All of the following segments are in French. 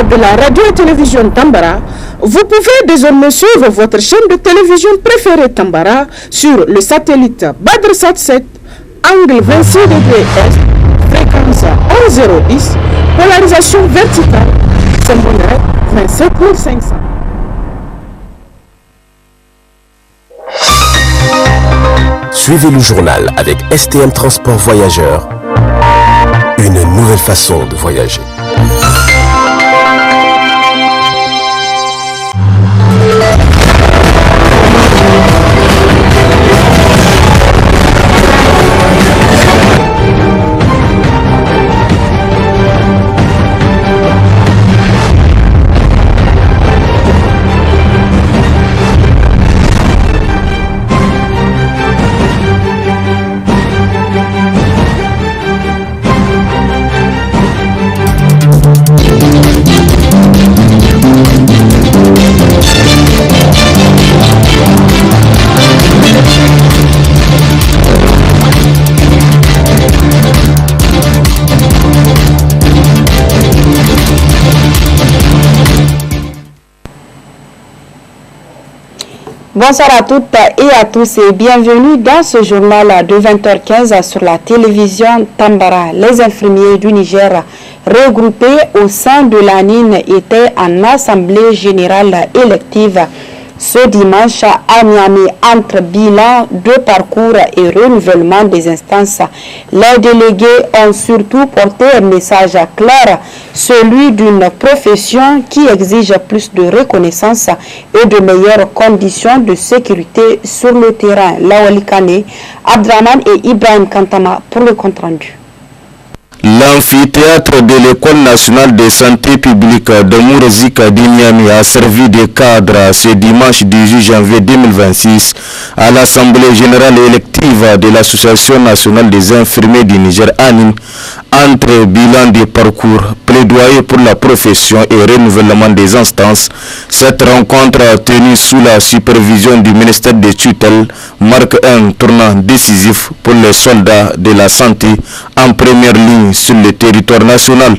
de la radio et télévision Tambara, vous pouvez désormais suivre votre chaîne de télévision préférée Tambara sur le satellite Badrsat 7, angle 26 degrés Est, fréquence 11010, polarisation verticale, symbole 27500. Suivez le journal avec STM Transport Voyageurs. Une nouvelle façon de voyager. Bonsoir à toutes et à tous et bienvenue dans ce journal de 20h15 sur la télévision Tambara. Les infirmiers du Niger regroupés au sein de l'ANIN étaient en assemblée générale élective ce dimanche à Niamey entre bilan de parcours et renouvellement des instances. Les délégués ont surtout porté un message clair, celui d'une profession qui exige plus de reconnaissance et de meilleures conditions de sécurité sur le terrain. Lawali Kane, Abdraman et Ibrahim Kantama pour le compte rendu. L'amphithéâtre de l'École nationale de santé publique de Mourzika d'Inyami a servi de cadre ce dimanche 18 janvier 2026 à l'Assemblée générale élective de l'Association nationale des infirmiers du Niger ANIN entre bilan de parcours, plaidoyer pour la profession et renouvellement des instances. Cette rencontre tenue sous la supervision du ministère des tutelles marque un tournant décisif pour les soldats de la santé en première ligne sur le territoire national.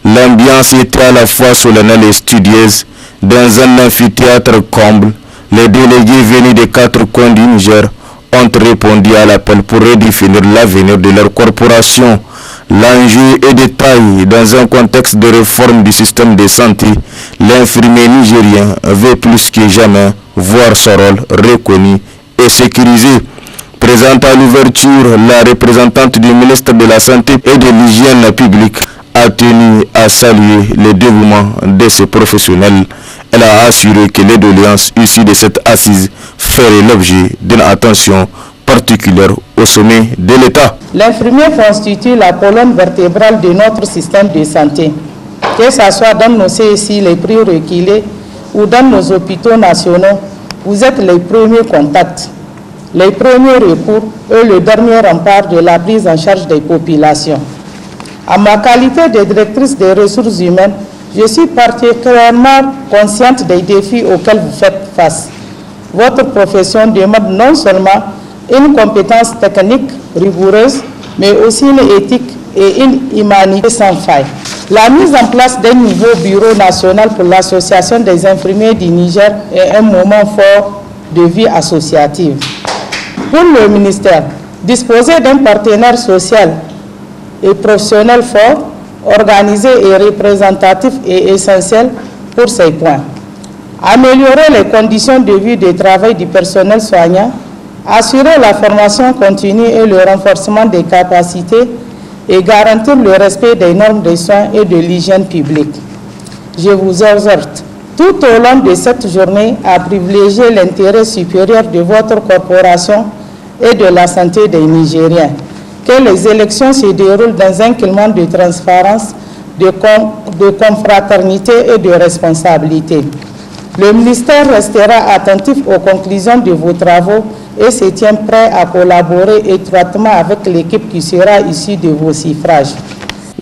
L'ambiance était à la fois solennelle et studieuse dans un amphithéâtre comble. Les délégués venus des 4 coins du Niger ont répondu à l'appel pour redéfinir l'avenir de leur corporation. L'enjeu est de taille dans un contexte de réforme du système de santé. L'infirmier nigérien veut plus que jamais voir son rôle reconnu et sécurisé. Présente à l'ouverture, la représentante du ministère de la Santé et de l'Hygiène publique a tenu à saluer le dévouement de ces professionnels. Elle a assuré que les doléances issues de cette assise feraient l'objet d'une attention particulière au sommet de l'État. L'infirmier constitue la colonne vertébrale de notre système de santé, que ce soit dans nos CSI les plus reculés ou dans nos hôpitaux nationaux. Vous êtes les premiers contacts, les premiers recours et le dernier rempart de la prise en charge des populations. En ma qualité de directrice des ressources humaines, je suis particulièrement consciente des défis auxquels vous faites face. Votre profession demande non seulement une compétence technique rigoureuse, mais aussi une éthique et une humanité sans faille. La mise en place d'un nouveau bureau national pour l'association des infirmiers du Niger est un moment fort de vie associative. Pour le ministère, disposer d'un partenaire social et professionnel fort, organisé et représentatif est essentiel pour ces points. Améliorer les conditions de vie et de travail du personnel soignant, assurer la formation continue et le renforcement des capacités et garantir le respect des normes de soins et de l'hygiène publique. Je vous exhorte tout au long de cette journée à privilégier l'intérêt supérieur de votre corporation et de la santé des Nigériens. Que les élections se déroulent dans un climat de transparence, de confraternité et de responsabilité. Le ministère restera attentif aux conclusions de vos travaux et se tient prêt à collaborer étroitement avec l'équipe qui sera issue de vos suffrages.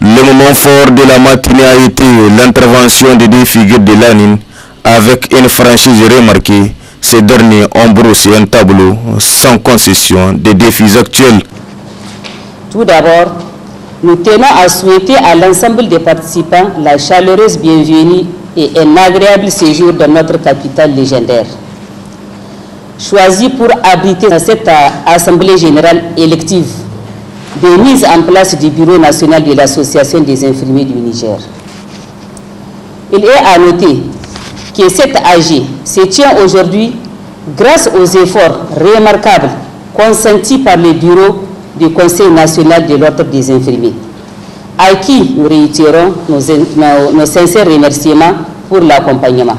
Le moment fort de la matinée a été l'intervention des 2 figures de l'ANIN avec une franchise remarquée. Ces derniers ont brossé un tableau sans concession des défis actuels. Tout d'abord, Nous tenons à souhaiter à l'ensemble des participants la chaleureuse bienvenue et un agréable séjour dans notre capitale légendaire. Choisie pour abriter dans cette Assemblée générale élective de mise en place du Bureau national de l'Association des infirmiers du Niger. Il est à noter que cette AG se tient aujourd'hui grâce aux efforts remarquables consentis par le Bureau du Conseil national de l'Ordre des infirmiers, à qui nous réitérons nos sincères remerciements pour l'accompagnement.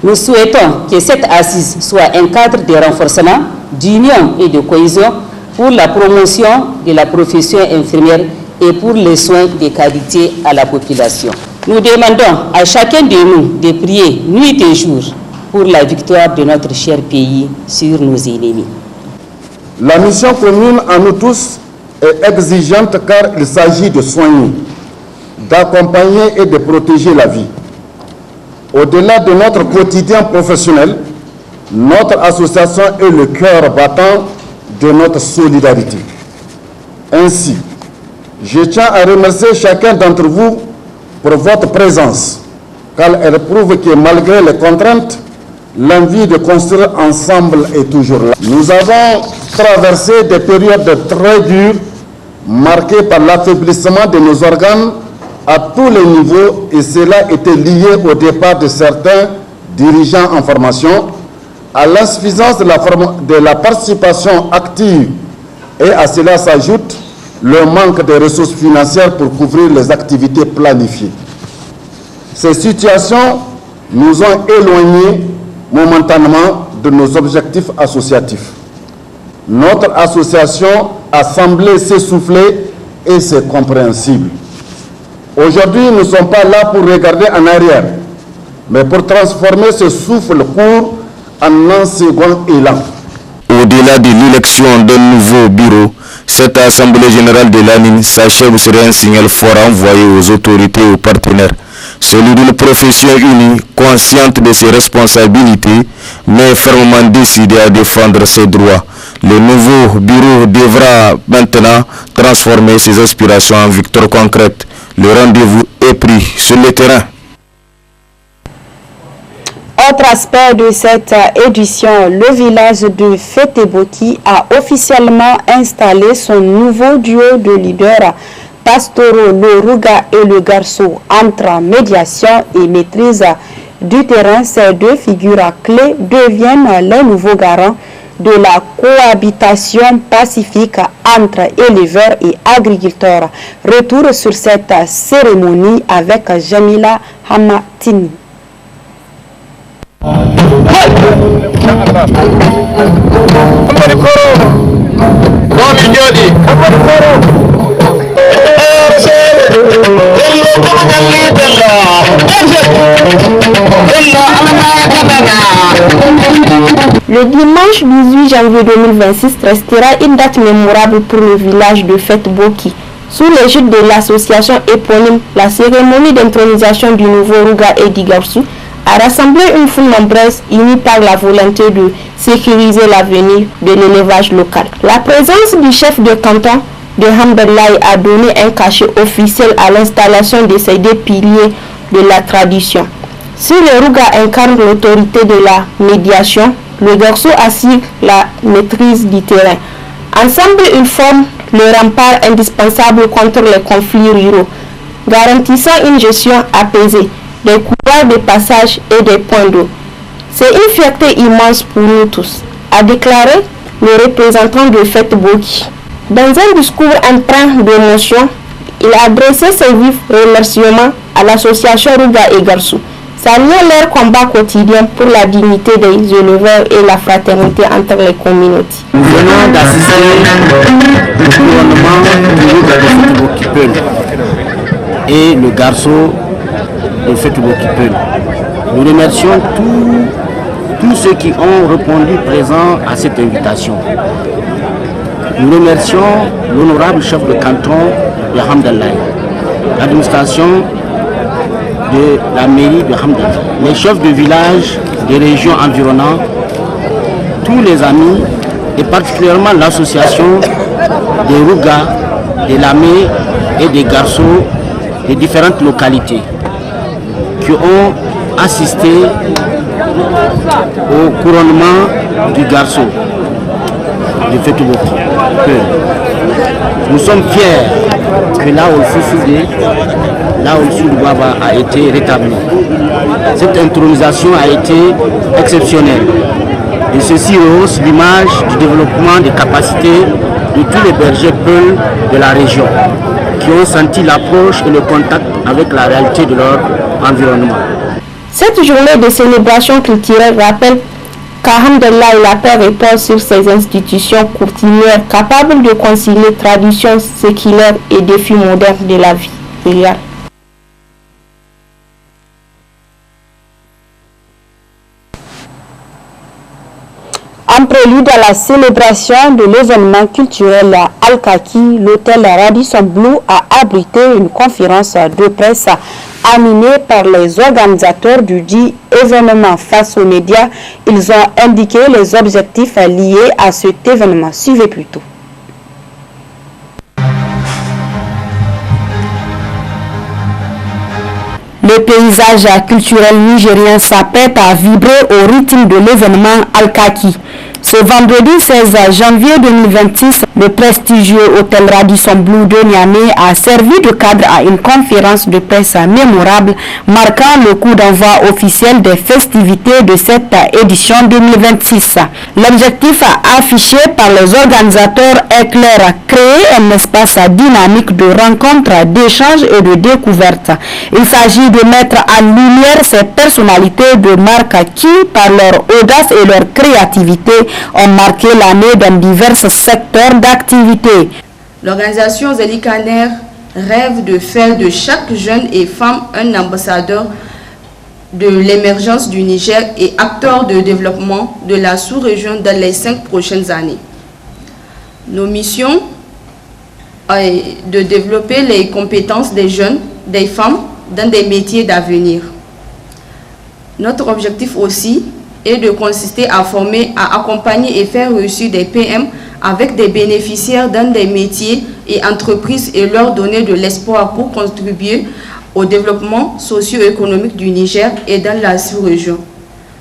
Nous souhaitons que cette assise soit un cadre de renforcement, d'union et de cohésion pour la promotion de la profession infirmière et pour les soins de qualité à la population. Nous demandons à chacun de nous de prier nuit et jour pour la victoire de notre cher pays sur nos ennemis. La mission commune à nous tous est exigeante car il s'agit de soigner, d'accompagner et de protéger la vie. Au-delà de notre quotidien professionnel, notre association est le cœur battant de notre solidarité. Ainsi, je tiens à remercier chacun d'entre vous pour votre présence, car elle prouve que malgré les contraintes, l'envie de construire ensemble est toujours là. Nous avons traversé des périodes très dures, marquées par l'affaiblissement de nos organes à tous les niveaux, et cela était lié au départ de certains dirigeants en formation, à l'insuffisance de la participation active, et à cela s'ajoute le manque de ressources financières pour couvrir les activités planifiées. Ces situations nous ont éloignés momentanément de nos objectifs associatifs. Notre association a semblé s'essouffler et c'est compréhensible. Aujourd'hui, nous ne sommes pas là pour regarder en arrière, mais pour transformer ce souffle court en un second élan. Au-delà de l'élection d'un nouveau bureau, cette Assemblée générale de l'ANIN s'achève sur un signal fort envoyé aux autorités et aux partenaires. Celui d'une profession unie, consciente de ses responsabilités, mais fermement décidée à défendre ses droits. Le nouveau bureau devra maintenant transformer ses aspirations en victoires concrètes. Le rendez-vous est pris sur le terrain. Autre aspect de cette édition, le village de Feteboki a officiellement installé son nouveau duo de leaders pastoraux, le Rouga et le Garçon. Entre médiation et maîtrise du terrain, ces deux figures clés deviennent les nouveaux garants de la cohabitation pacifique entre éleveurs et agriculteurs. Retour sur cette cérémonie avec Jamila Hamatini. Le dimanche 18 janvier 2026 restera une date mémorable pour le village de Feteboki. Sous l'égide de l'association éponyme, la cérémonie d'intronisation du nouveau Rouga et d'Igarsou a rassemblé une foule nombreuse unie par la volonté de sécuriser l'avenir de l'élevage local. La présence du chef de canton de Hamdallahi a donné un cachet officiel à l'installation de ces deux piliers de la tradition. Si le Rouga incarne l'autorité de la médiation, le Garçon assure la maîtrise du terrain. Ensemble, ils forment le rempart indispensable contre les conflits ruraux, garantissant une gestion apaisée des couloirs de passage et des points d'eau. C'est une fierté immense pour nous tous, a déclaré le représentant de Feteboki. Dans un discours empreint d'émotion, il a adressé ses vifs remerciements à l'association Rouga et Garçon, saluant leur combat quotidien pour la dignité des éleveurs et la fraternité entre les communautés. Nous venons d'assister au couronnement du Rouga de Feteboki et le Garçon de Feteboki. Nous remercions tous ceux qui ont répondu présents à cette invitation. Nous remercions l'honorable chef de canton de Hamdallahi, l'administration de la mairie de Hamdallahi, les chefs de village des régions environnantes, tous les amis et particulièrement l'association des Rouga de Lamé et des garçons de différentes localités qui ont assisté au couronnement du garçon de Fetouboki. Nous sommes fiers que là où le Soudouaba a été rétabli. Cette intronisation a été exceptionnelle. Et ceci rehausse l'image du développement des capacités de tous les bergers peuls de la région qui ont senti l'approche et le contact avec la réalité de leur environnement. Cette journée de célébration culturelle rappelle qu'Alhamdulillah, la paix repose sur ces institutions coutumières capables de concilier traditions séculaires et défis modernes de la vie filiale. En prélude à la célébration de l'événement culturel Al-Kaki, l'hôtel Radisson Blu a abrité une conférence de presse animée par les organisateurs du dit événement. Face aux médias, ils ont indiqué les objectifs liés à cet événement. Suivez plutôt. Le paysage culturel nigérien s'apprête à vibrer au rythme de l'événement Al-Kaki. Ce vendredi 16 janvier 2026, le prestigieux hôtel Radisson Blu de Niamey a servi de cadre à une conférence de presse mémorable marquant le coup d'envoi officiel des festivités de cette édition 2026. L'objectif affiché par les organisateurs est clair: créer un espace dynamique de rencontres, d'échanges et de découvertes. Il s'agit de mettre en lumière ces personnalités de marque qui, par leur audace et leur créativité, ont marqué l'année dans divers secteurs d'activité. L'organisation Zelikaner rêve de faire de chaque jeune et femme un ambassadeur de l'émergence du Niger et acteur de développement de la sous-région dans les 5 prochaines années. Nos missions est de développer les compétences des jeunes, des femmes dans des métiers d'avenir. Notre objectif aussi est de consister à former, à accompagner et faire réussir des PM avec des bénéficiaires dans des métiers et entreprises et leur donner de l'espoir pour contribuer au développement socio-économique du Niger et dans la sous-région,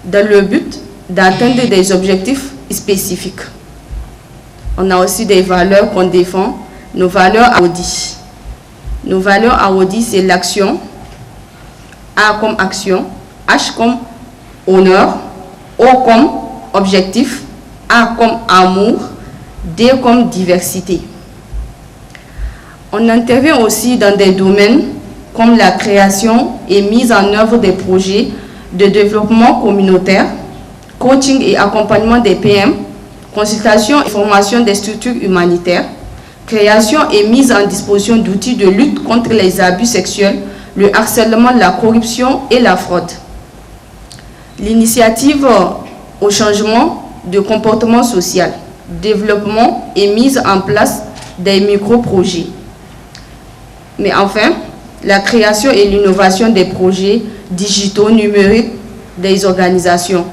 dans le but d'atteindre des objectifs spécifiques. On a aussi des valeurs qu'on défend, nos valeurs AODI. Nos valeurs AODI, c'est l'action, A comme action, H comme honneur, O comme objectif, A comme amour, D comme diversité. On intervient aussi dans des domaines comme la création et mise en œuvre des projets de développement communautaire, coaching et accompagnement des PM, consultation et formation des structures humanitaires, création et mise en disposition d'outils de lutte contre les abus sexuels, le harcèlement, la corruption et la fraude. L'initiative au changement de comportement social, développement et mise en place des micro-projets. Mais enfin, la création et l'innovation des projets digitaux numériques des organisations.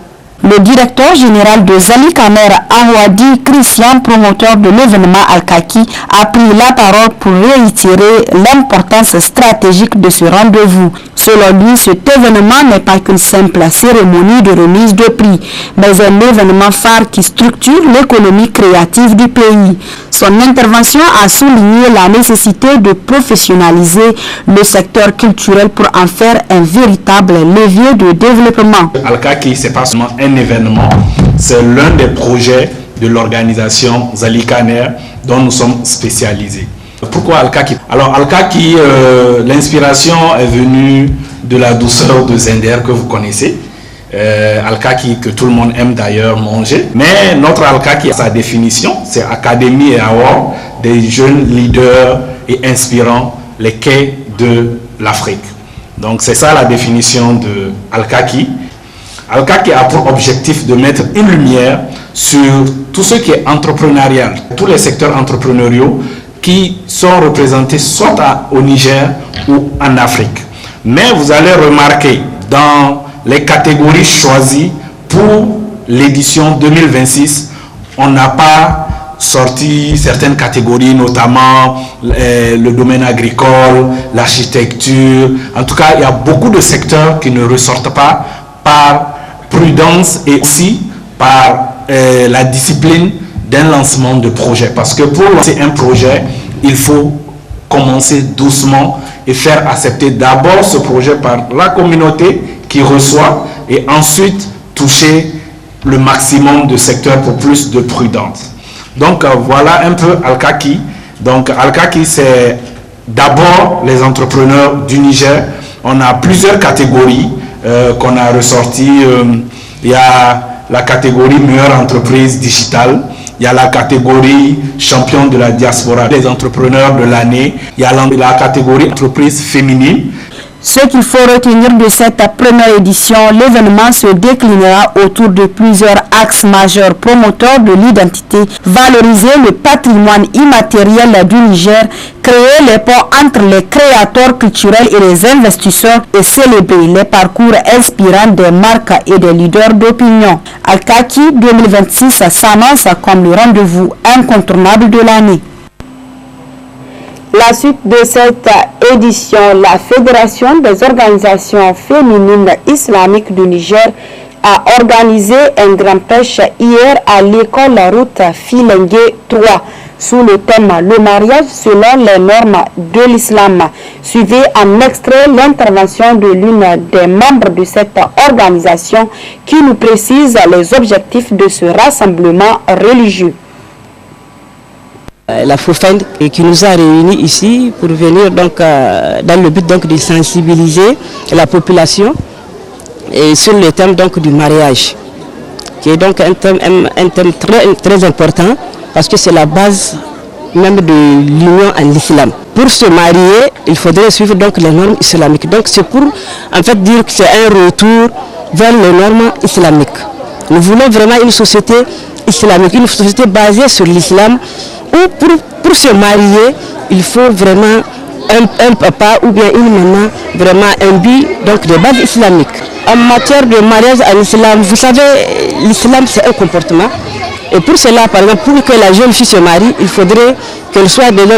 Le directeur général de Zelikaner, Ahwadi Christian, promoteur de l'événement Al-Kaki, a pris la parole pour réitérer l'importance stratégique de ce rendez-vous. Selon lui, cet événement n'est pas qu'une simple cérémonie de remise de prix, mais un événement phare qui structure l'économie créative du pays. Son intervention a souligné la nécessité de professionnaliser le secteur culturel pour en faire un véritable levier de développement. Al-Kaki, ce n'est pas seulement un événement, c'est l'un des projets de l'organisation Zelikaner dont nous sommes spécialisés. Pourquoi Al-Kaki? Alors Al-Kaki, l'inspiration est venue de la douceur de Zender que vous connaissez. Al-Kaki que tout le monde aime d'ailleurs manger. Mais notre Al-Kaki, sa définition, c'est Académie et Award des jeunes leaders et inspirants, les quais de l'Afrique. Donc c'est ça la définition de Al-Kaki. Al-Kaki a pour objectif de mettre une lumière sur tout ce qui est entrepreneurial, tous les secteurs entrepreneuriaux qui sont représentés soit au Niger ou en Afrique. Mais vous allez remarquer dans les catégories choisies pour l'édition 2026, on n'a pas sorti certaines catégories, notamment le domaine agricole, l'architecture. En tout cas, il y a beaucoup de secteurs qui ne ressortent pas par prudence et aussi par la discipline d'un lancement de projet. Parce que pour lancer un projet, il faut commencer doucement et faire accepter d'abord ce projet par la communauté qui reçoit et ensuite toucher le maximum de secteurs pour plus de prudence. Donc voilà un peu Al-Kaki. Donc Al-Kaki, c'est d'abord les entrepreneurs du Niger. On a plusieurs catégories qu'on a ressorties. Il y a la catégorie meilleure entreprise digitale. Il y a la catégorie champion de la diaspora, les entrepreneurs de l'année. Il y a la catégorie entreprise féminine. Ce qu'il faut retenir de cette première édition, l'événement se déclinera autour de plusieurs axes majeurs promoteurs de l'identité, valoriser le patrimoine immatériel du Niger, créer les ponts entre les créateurs culturels et les investisseurs et célébrer les parcours inspirants des marques et des leaders d'opinion. Al-Kaki 2026 s'annonce comme le rendez-vous incontournable de l'année. La suite de cette édition, la Fédération des organisations féminines islamiques du Niger a organisé un grand pêche hier à l'école route Filengue 3 sous le thème « Le mariage selon les normes de l'islam ». Suivez en extrait l'intervention de l'une des membres de cette organisation qui nous précise les objectifs de ce rassemblement religieux. La FOFEN qui nous a réunis ici pour venir donc, dans le but donc, de sensibiliser la population et sur le thème donc, du mariage, qui est donc un thème très important parce que c'est la base même de l'union en islam. Pour se marier, il faudrait suivre donc, les normes islamiques. Donc c'est pour en fait dire que c'est un retour vers les normes islamiques. Nous voulons vraiment une société islamique, une société basée sur l'islam, où pour se marier, il faut vraiment un papa ou bien une maman vraiment imbu donc de base islamique. En matière de mariage en islam, vous savez, l'islam c'est un comportement. Et pour cela, par exemple, pour que la jeune fille se marie, il faudrait qu'elle soit déjà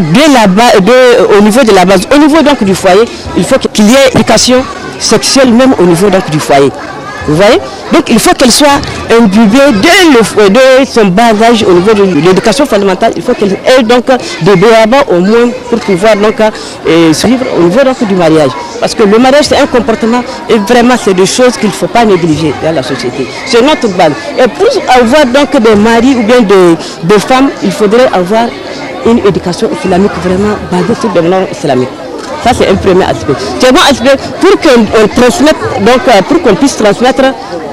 au niveau de la base. Au niveau donc du foyer, il faut qu'il y ait éducation sexuelle même au niveau donc du foyer. Vous voyez? Donc il faut qu'elle soit imbibée de son bas âge au niveau de l'éducation fondamentale. Il faut qu'elle ait donc des béabas au moins pour pouvoir donc suivre au niveau donc, du mariage. Parce que le mariage c'est un comportement et vraiment c'est des choses qu'il ne faut pas négliger dans la société. C'est notre base. Et pour avoir donc des maris ou bien des femmes, il faudrait avoir une éducation islamique vraiment basée sur des normes islamiques. Ça, c'est un premier aspect. Second aspect, pour qu'on transmette, donc pour qu'on puisse transmettre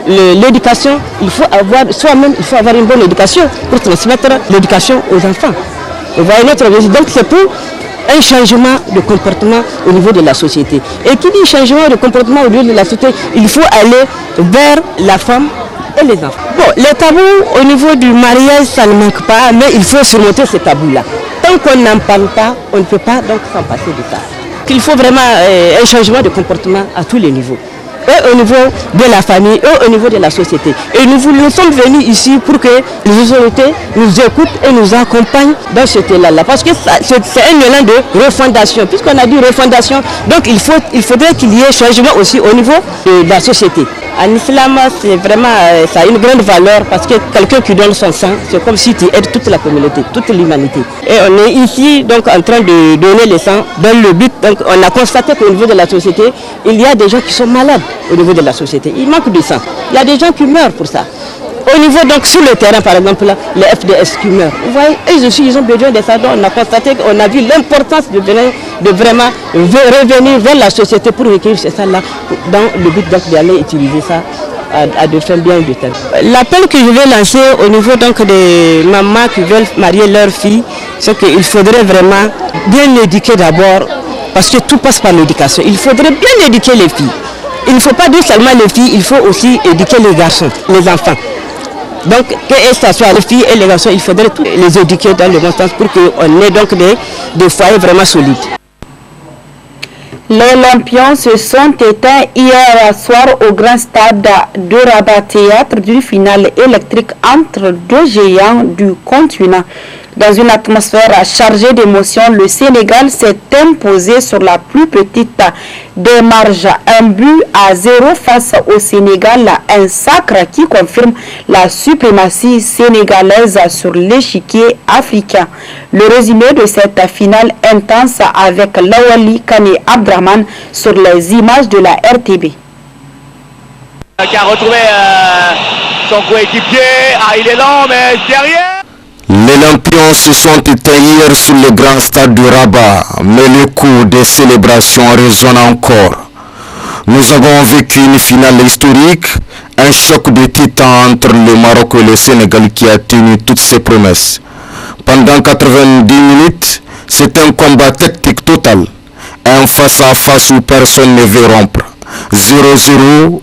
l'éducation, il faut avoir soi-même, il faut avoir une bonne éducation pour transmettre l'éducation aux enfants. Vous voyez notre objectif. Donc c'est pour un changement de comportement au niveau de la société. Et qui dit changement de comportement au niveau de la société, il faut aller vers la femme et les enfants. Bon, les tabous au niveau du mariage, ça ne manque pas, mais il faut surmonter ces tabous-là. Tant qu'on n'en parle pas, on ne peut pas donc s'en passer de ça. Il faut vraiment un changement de comportement à tous les niveaux. Et au niveau de la famille, et au niveau de la société. Et nous sommes venus ici pour que les autorités nous écoutent et nous accompagnent dans cet élan-là. Parce que c'est un élan de refondation. Puisqu'on a dit refondation, donc il faudrait qu'il y ait changement aussi au niveau de la société. En islam, c'est vraiment, ça a une grande valeur parce que quelqu'un qui donne son sang, c'est comme si tu aides toute la communauté, toute l'humanité. Et on est ici donc en train de donner le sang dans le but. Donc on a constaté qu'au niveau de la société, il y a des gens qui sont malades au niveau de la société. Il manque de sang. Il y a des gens qui meurent pour ça. Au niveau donc sur le terrain par exemple, là, les FDS qui meurent. Vous voyez, eux aussi ils ont besoin de ça. Donc on a constaté qu'on a vu l'importance de vraiment revenir vers la société pour recueillir ces sang-là dans le but donc d'aller utiliser ça à de fins bien du temps. L'appel que je vais lancer au niveau donc des mamans qui veulent marier leur fille, c'est qu'il faudrait vraiment bien éduquer d'abord, parce que tout passe par l'éducation. Il faudrait bien éduquer les filles. Il ne faut pas dire seulement les filles, il faut aussi éduquer les garçons, les enfants. Donc, que ce soit les filles et les garçons, il faudrait tous les éduquer dans le bon sens pour qu'on ait donc des foyers vraiment solides. Les lampions se sont éteints hier soir au grand stade de Rabat, théâtre d'une finale électrique entre deux géants du continent. Dans une atmosphère chargée d'émotions, le Sénégal s'est imposé sur la plus petite des marges. 1-0 face au Sénégal, un sacre qui confirme la suprématie sénégalaise sur l'échiquier africain. Le résumé de cette finale intense avec Lawali Kane Abdraman sur les images de la RTB. Qui a retrouvé son coéquipier. Il est lent, mais derrière. Les lampions se sont éteints hier sur le grand stade du Rabat, mais le coup des célébrations résonne encore. Nous avons vécu une finale historique, un choc de titans entre le Maroc et le Sénégal qui a tenu toutes ses promesses. Pendant 90 minutes, c'est un combat tactique total, un face-à-face où personne ne veut rompre. 0-0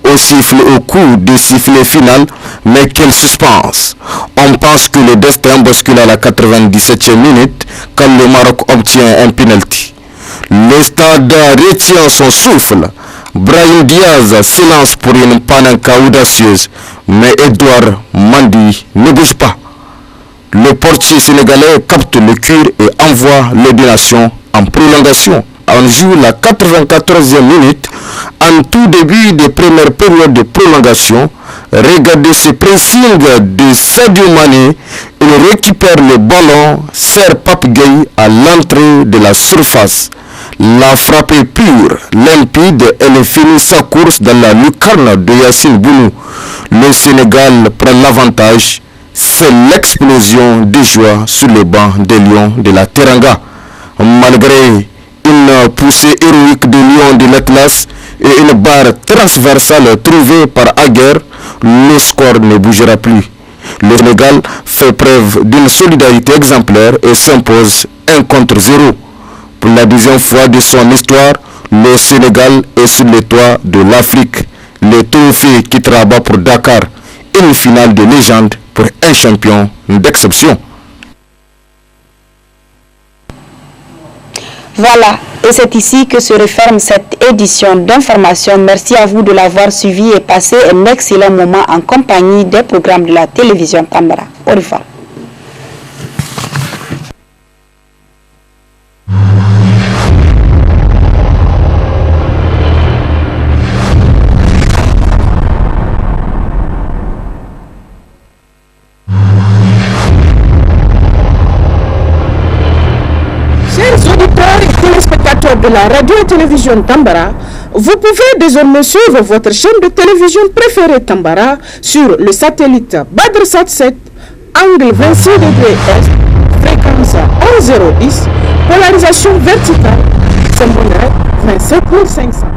au coup du sifflet final, mais quel suspense. On pense que le destin bascule à la 97e minute quand le Maroc obtient un penalty. Le stade retient son souffle. Brahim Diaz s'élance pour une panenka audacieuse, mais Edouard Mendy ne bouge pas. Le portier sénégalais capte le cure et envoie les deux nations en prolongation. On joue la 94e minute, en tout début de première période de prolongation. Regardez ce pressing de Sadio Mané. Il récupère le ballon, sert Pape Gueye à l'entrée de la surface. La frappe est pure, limpide, elle finit sa course dans la lucarne de Yassine Bounou. Le Sénégal prend l'avantage. C'est l'explosion de joie sur le banc des Lions de la Teranga. Malgré une poussée héroïque de Lions de l'Atlas et une barre transversale trouvée par Aguerre, le score ne bougera plus. Le Sénégal fait preuve d'une solidarité exemplaire et s'impose 1-0. Pour la 10e fois de son histoire, le Sénégal est sur le toit de l'Afrique. Le trophée quittera bas pour Dakar. Une finale de légende pour un champion d'exception. Voilà, et c'est ici que se referme cette édition d'information. Merci à vous de l'avoir suivi et passé un excellent moment en compagnie des programmes de la télévision Tambara. Au revoir. De la radio et télévision Tambara, vous pouvez désormais suivre votre chaîne de télévision préférée Tambara sur le satellite Badrsat 7, angle 26 degrés Est, fréquence 11010, polarisation verticale, symbole 27500.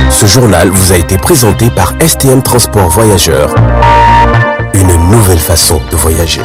Ce journal vous a été présenté par STM Transport Voyageurs. Une nouvelle façon de voyager.